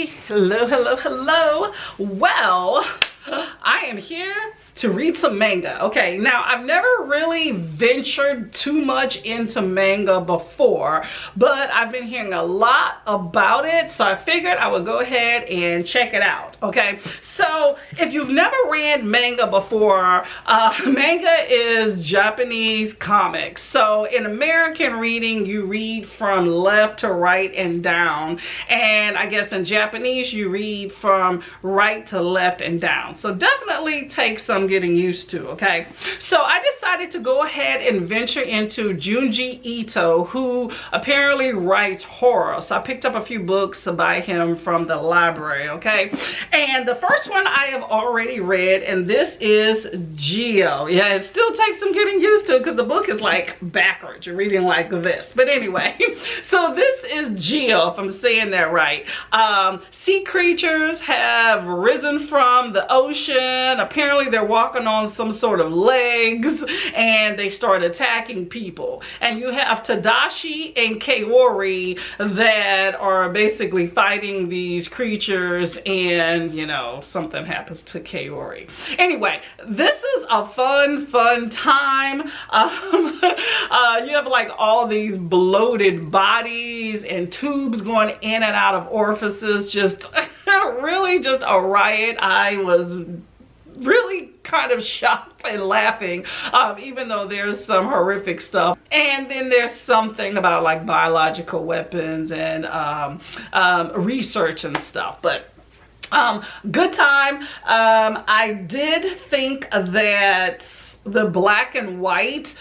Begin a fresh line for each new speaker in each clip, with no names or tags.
everybody. Hello, hello, hello. Well, I am here to read some manga. Okay, now I've never really ventured too much into manga before, but I've been hearing a lot about it, so I figured I would go ahead and check it out. Okay, so if you've never read manga before, manga is Japanese comics. So in American reading, you read from left to right and down, and I guess in Japanese you read from right to left and down. So definitely take some getting used to. Okay, so I decided to go ahead and venture into Junji Ito, who apparently writes horror. So I picked up a few books by him from the library. Okay, and the first one I have already read, and this is Geo. Yeah, it still takes some getting used to because the book is like backwards. You're reading like this, but anyway, so this is Geo, if I'm saying that right. Sea creatures have risen from the ocean. Apparently they're walking on some sort of legs and they start attacking people, and you have Tadashi and Kaori that are basically fighting these creatures, and you know, something happens to Kaori. Anyway, this is a fun time. You have like all these bloated bodies and tubes going in and out of orifices, just really just a riot. I was really kind of shocked and laughing, even though there's some horrific stuff. And then there's something about like biological weapons and research and stuff, but good time. I did think that the black and white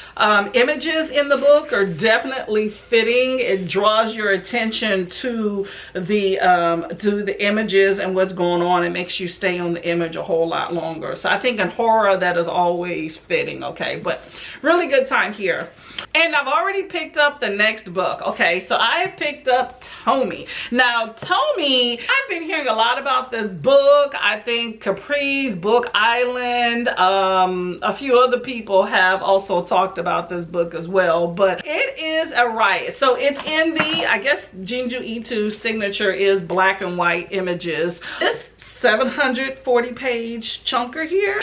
images in the book are definitely fitting. It draws your attention to the images and what's going on. It makes you stay on the image a whole lot longer. So I think in horror that is always fitting. Okay, but really good time here. And I've already picked up the next book. Okay, so I have picked up Tomie. Now Tomie, I've been hearing a lot about this book. I think Capri's Book Island, a few other people have also talked about this book as well, but it is a riot. So it's in the, I guess Junji Ito's signature is black and white images. This 740 page chunker here.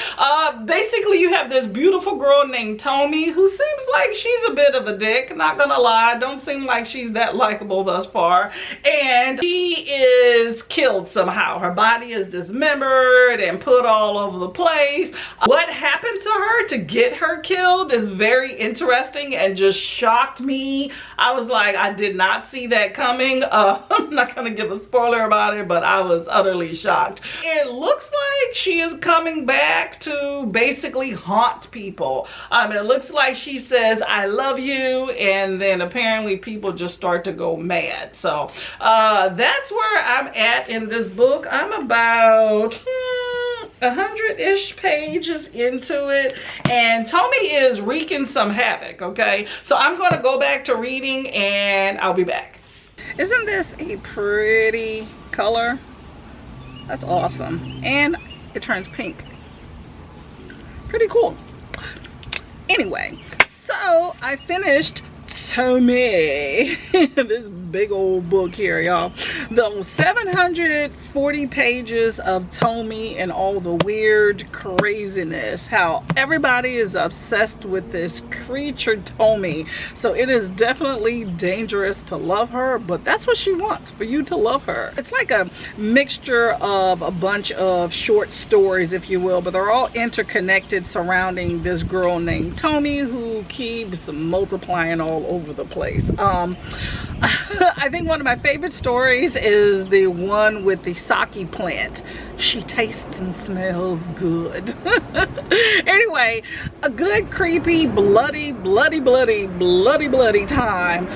Basically you have this beautiful girl named Tomie who seems like she's a bit of a dick, not gonna lie. Don't seem like she's that likable thus far, and she is killed somehow. Her body is dismembered and put all over the place. What happened to her to get her killed is very interesting and just shocked me. I was like, I did not see that coming. I'm not gonna give a spoiler about it, but I was utterly shocked. It looks like she is coming back to basically haunt people. It looks like she says, I love you, and then apparently people just start to go mad. So that's where I'm at in this book. I'm about 100-ish pages into it, and Tomie is wreaking some havoc. Okay, so I'm going to go back to reading and I'll be back. Isn't this a pretty color? That's awesome. And it turns pink. Pretty cool. Anyway, so I finished Tomie. This big old book here, y'all. The 740 pages of Tomie and all the weird craziness. How everybody is obsessed with this creature Tomie. So it is definitely dangerous to love her, but that's what she wants, for you to love her. It's like a mixture of a bunch of short stories, if you will, but they're all interconnected surrounding this girl named Tomie who keeps multiplying all over the place. I think one of my favorite stories is the one with the sake plant. She tastes and smells good. Anyway, a good creepy bloody time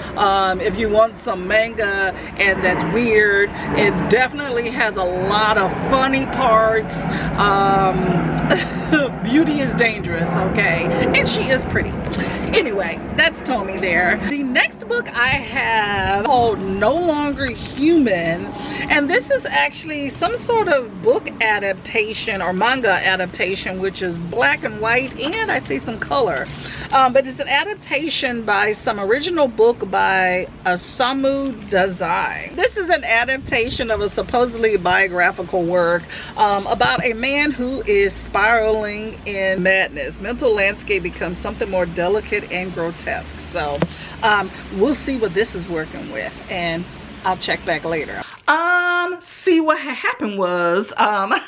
if you want some manga and that's weird. It definitely has a lot of funny parts. Beauty is dangerous, okay, and she is pretty. Anyway, that's Tomie there. The next book I have called No Longer Human, and this is actually some sort of book book adaptation or manga adaptation, which is black and white, and I see some color. But it's an adaptation by some original book by Osamu Dazai. This is an adaptation of a supposedly biographical work about a man who is spiraling in madness. Mental landscape becomes something more delicate and grotesque. So we'll see what this is working with, and I'll check back later. See, what happened was I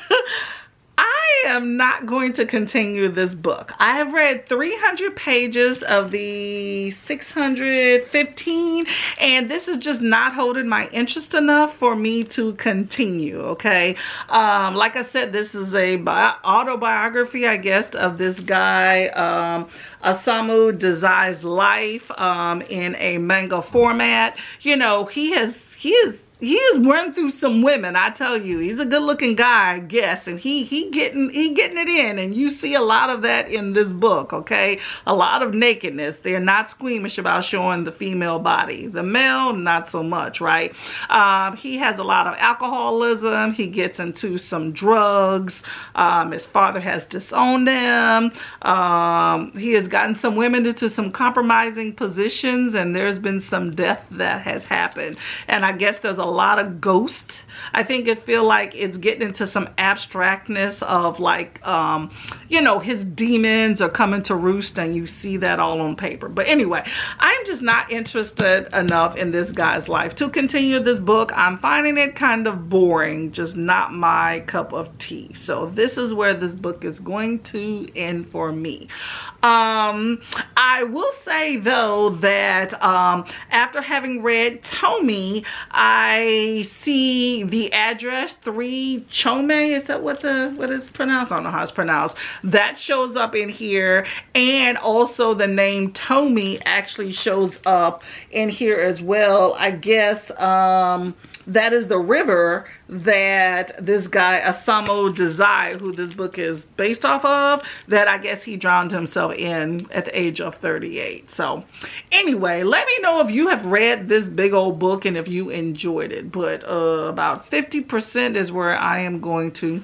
am not going to continue this book. I have read 300 pages of the 615, and this is just not holding my interest enough for me to continue, okay? Like I said, this is a autobiography, I guess, of this guy, Osamu Dazai's life in a manga format. You know, he has run through some women, I tell you. He's a good looking guy, I guess, and he getting it in, and you see a lot of that in this book, okay? A lot of nakedness. They're not squeamish about showing the female body. The male, not so much, right? He has a lot of alcoholism. He gets into some drugs. His father has disowned him. He has gotten some women into some compromising positions, and there's been some death that has happened. And I guess there's a lot of ghosts. I think it feel like it's getting into some abstractness of like, you know, his demons are coming to roost, and you see that all on paper. But anyway, I'm just not interested enough in this guy's life to continue this book. I'm finding it kind of boring, just not my cup of tea. So this is where this book is going to end for me. I will say though that after having read Tomie, I see the address 3 Chome, is that what is pronounced? I don't know how it's pronounced. That shows up in here, and also the name Tomie actually shows up in here as well. I guess that is the river that this guy Osamu Dazai, who this book is based off of, that I guess he drowned himself in at the age of 38. So anyway, let me know if you have read this big old book and if you enjoyed it. But about 50% is where I am going to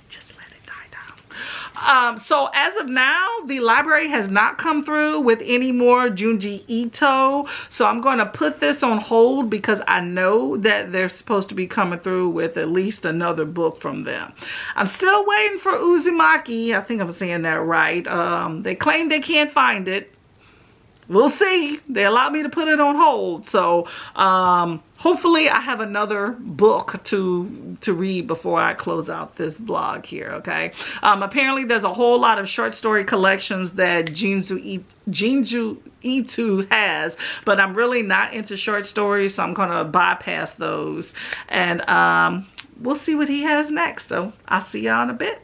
just let it die down. So as of now, the library has not come through with any more Junji Ito. So I'm going to put this on hold because I know that they're supposed to be coming through with at least another book from them. I'm still waiting for Uzumaki. I think I'm saying that right. They claim they can't find it. We'll see. They allowed me to put it on hold. So hopefully I have another book to read before I close out this vlog here, okay? Apparently there's a whole lot of short story collections that Junji Ito has, but I'm really not into short stories, so I'm gonna bypass those. And we'll see what he has next. So I'll see y'all in a bit.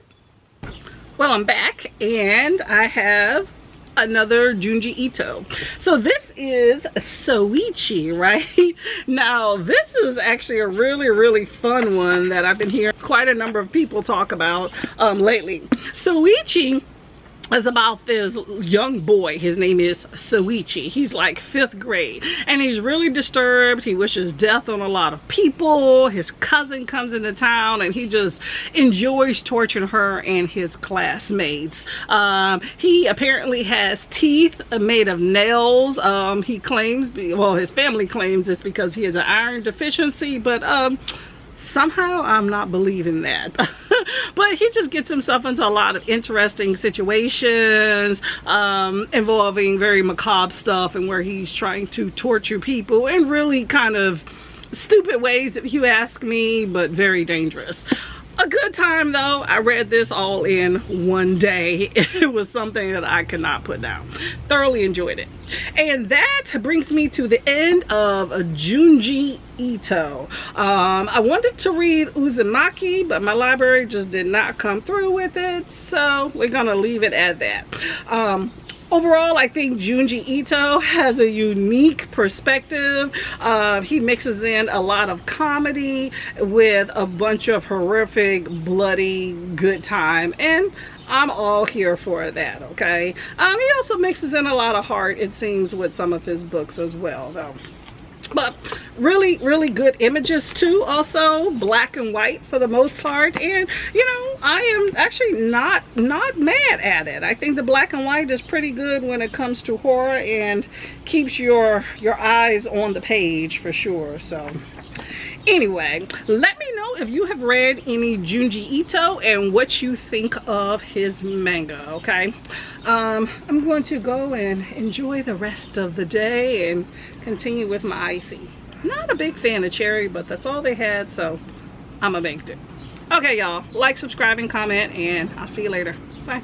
Well, I'm back, and I have another Junji Ito. So this is Soichi, right? Now this is actually a really fun one that I've been hearing quite a number of people talk about lately. Soichi is about this young boy. His name is Soichi. He's like 5th grade, and he's really disturbed. He wishes death on a lot of people. His cousin comes into town, and he just enjoys torturing her and his classmates. He apparently has teeth made of nails. He claims, well, his family claims it's because he has an iron deficiency, but somehow I'm not believing that. But he just gets himself into a lot of interesting situations involving very macabre stuff, and where he's trying to torture people in really kind of stupid ways, if you ask me, but very dangerous. A good time though. I read this all in one day. It was something that I could not put down. Thoroughly enjoyed it. And that brings me to the end of Junji Ito. I wanted to read Uzumaki, but my library just did not come through with it, so we're gonna leave it at that. Overall, I think Junji Ito has a unique perspective. He mixes in a lot of comedy with a bunch of horrific, bloody, good time, and I'm all here for that, okay? He also mixes in a lot of heart, it seems, with some of his books as well, though. But really, really good images too. Also black and white for the most part. And you know, I am actually not mad at it. I think the black and white is pretty good when it comes to horror and keeps your eyes on the page for sure. So anyway, let me know if you have read any Junji Ito and what you think of his manga, okay? I'm going to go and enjoy the rest of the day and continue with my icy. Not a big fan of cherry, but that's all they had, so I'ma make it. Okay, y'all, like, subscribe, and comment, and I'll see you later. Bye.